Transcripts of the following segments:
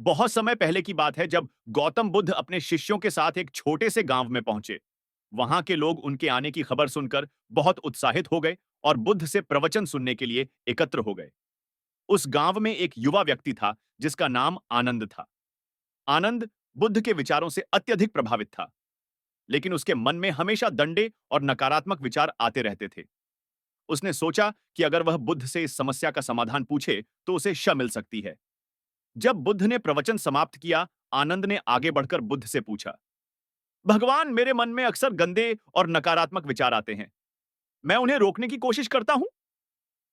बहुत समय पहले की बात है जब गौतम बुद्ध अपने शिष्यों के साथ एक छोटे से गांव में पहुंचे। वहां के लोग उनके आने की खबर सुनकर बहुत उत्साहित हो गए और बुद्ध से प्रवचन सुनने के लिए एकत्र हो गए। उस गांव में एक युवा व्यक्ति था जिसका नाम आनंद था। आनंद बुद्ध के विचारों से अत्यधिक प्रभावित था, लेकिन उसके मन में हमेशा दंडे और नकारात्मक विचार आते रहते थे। उसने सोचा कि अगर वह बुद्ध से इस समस्या का समाधान पूछे तो उसे श मिल सकती है। जब बुद्ध ने प्रवचन समाप्त किया, आनंद ने आगे बढ़कर बुद्ध से पूछा, भगवान, मेरे मन में अक्सर गंदे और नकारात्मक विचार आते हैं। मैं उन्हें रोकने की कोशिश करता हूं,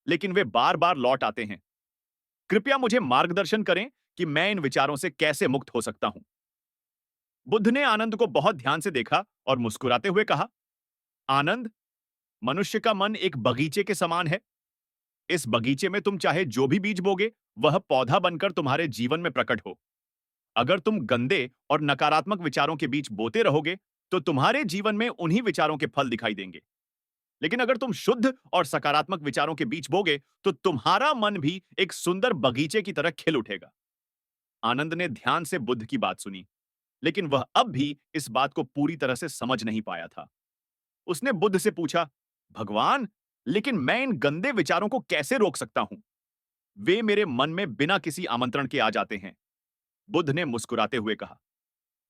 लेकिन वे बार बार लौट आते हैं। कृपया मुझे मार्गदर्शन करें कि मैं इन विचारों से कैसे मुक्त हो सकता हूं। बुद्ध ने आनंद को बहुत ध्यान से देखा और मुस्कुराते हुए कहा, आनंद, मनुष्य का मन एक बगीचे के समान है। इस बगीचे में तुम चाहे जो भी बीज बोगे, वह पौधा बनकर तुम्हारे जीवन में प्रकट हो। अगर तुम गंदे और नकारात्मक विचारों के बीच बोते रहोगे, तो तुम्हारे जीवन में उन्हीं विचारों के फल दिखाई देंगे। लेकिन अगर तुम शुद्ध और सकारात्मक विचारों के बीच बोगे, तो तुम्हारा मन भी एक सुंदर बगीचे की तरह खिल उठेगा। आनंद ने ध्यान से बुद्ध की बात सुनी, लेकिन वह अब भी इस बात को पूरी तरह से समझ नहीं पाया था। उसने बुद्ध से पूछा, भगवान, लेकिन मैं इन गंदे विचारों को कैसे रोक सकता हूं? वे मेरे मन में बिना किसी आमंत्रण के आ जाते हैं। बुद्ध ने मुस्कुराते हुए कहा,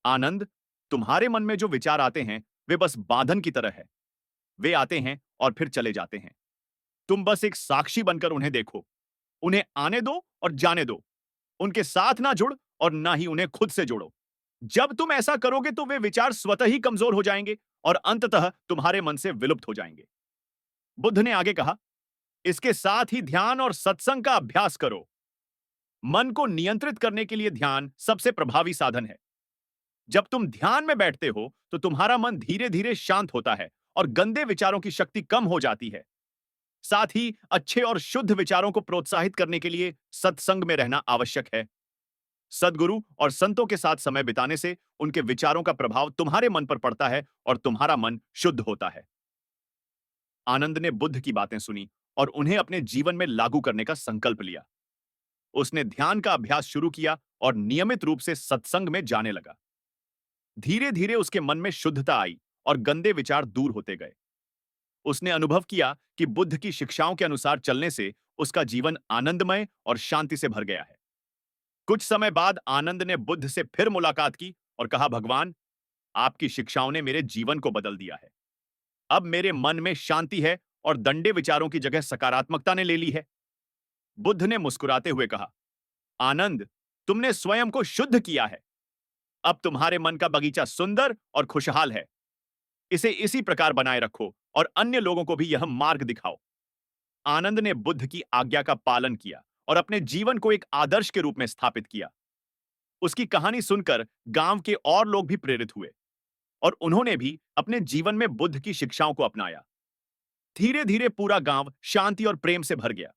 आनंद, तुम्हारे मन में जो विचार आते हैं, वे बस बांधन की तरह है। वे आते हैं और फिर चले जाते हैं। तुम बस एक साक्षी बनकर उन्हें देखो। उन्हें आने दो और जाने दो। उनके साथ ना जुड़ और ना ही उन्हें खुद से जोड़ो। जब तुम ऐसा करोगे तो वे विचार स्वतः ही कमजोर हो जाएंगे और अंततः तुम्हारे मन से विलुप्त हो जाएंगे। बुद्ध ने आगे कहा, इसके साथ ही ध्यान और सत्संग का अभ्यास करो। मन को नियंत्रित करने के लिए ध्यान सबसे प्रभावी साधन है। जब तुम ध्यान में बैठते हो तो तुम्हारा मन धीरे धीरे शांत होता है और गंदे विचारों की शक्ति कम हो जाती है। साथ ही अच्छे और शुद्ध विचारों को प्रोत्साहित करने के लिए सत्संग में रहना आवश्यक है। सद्गुरु और संतों के साथ समय बिताने से उनके विचारों का प्रभाव तुम्हारे मन पर पड़ता है और तुम्हारा मन शुद्ध होता है। आनंद ने बुद्ध की बातें सुनी और उन्हें अपने जीवन में लागू करने का संकल्प लिया। उसने ध्यान का अभ्यास शुरू किया और नियमित रूप से सत्संग में जाने लगा। धीरे धीरे उसके मन में शुद्धता आई और गंदे विचार दूर होते गए। उसने अनुभव किया कि बुद्ध की शिक्षाओं के अनुसार चलने से उसका जीवन आनंदमय और शांति से भर गया है। कुछ समय बाद आनंद ने बुद्ध से फिर मुलाकात की और कहा, भगवान, आपकी शिक्षाओं ने मेरे जीवन को बदल दिया है। अब मेरे मन में शांति है और दंडे विचारों की जगह सकारात्मकता ने ले ली है। बुद्ध ने मुस्कुराते हुए कहा, आनंद, तुमने स्वयं को शुद्ध किया है। अब तुम्हारे मन का बगीचा सुंदर और खुशहाल है। इसे इसी प्रकार बनाए रखो और अन्य लोगों को भी यह मार्ग दिखाओ। आनंद ने बुद्ध की आज्ञा का पालन किया और अपने जीवन को एक आदर्श के रूप में स्थापित किया। उसकी कहानी सुनकर गांव के और लोग भी प्रेरित हुए और उन्होंने भी अपने जीवन में बुद्ध की शिक्षाओं को अपनाया। धीरे धीरे पूरा गांव शांति और प्रेम से भर गया।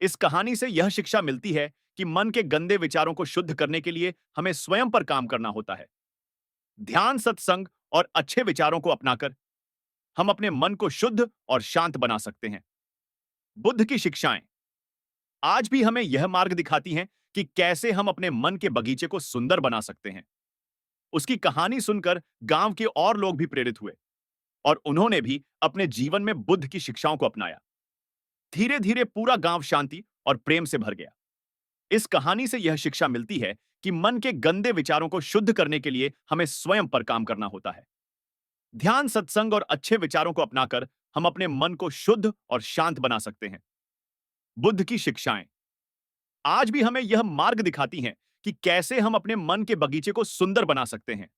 इस कहानी से यह शिक्षा मिलती है कि मन के गंदे विचारों को शुद्ध करने के लिए हमें स्वयं पर काम करना होता है। ध्यान, सत्संग और अच्छे विचारों को अपनाकर हम अपने मन को शुद्ध और शांत बना सकते हैं। बुद्ध की शिक्षाएं आज भी हमें यह मार्ग दिखाती हैं कि कैसे हम अपने मन के बगीचे को सुंदर बना सकते हैं। उसकी कहानी सुनकर गांव के और लोग भी प्रेरित हुए और उन्होंने भी अपने जीवन में बुद्ध की शिक्षाओं को अपनाया। धीरे धीरे पूरा गांव शांति और प्रेम से भर गया। इस कहानी से यह शिक्षा मिलती है कि मन के गंदे विचारों को शुद्ध करने के लिए हमें स्वयं पर काम करना होता है। ध्यान, सत्संग और अच्छे विचारों को अपनाकर हम अपने मन को शुद्ध और शांत बना सकते हैं। बुद्ध की शिक्षाएं आज भी हमें यह मार्ग दिखाती हैं कि कैसे हम अपने मन के बगीचे को सुंदर बना सकते हैं।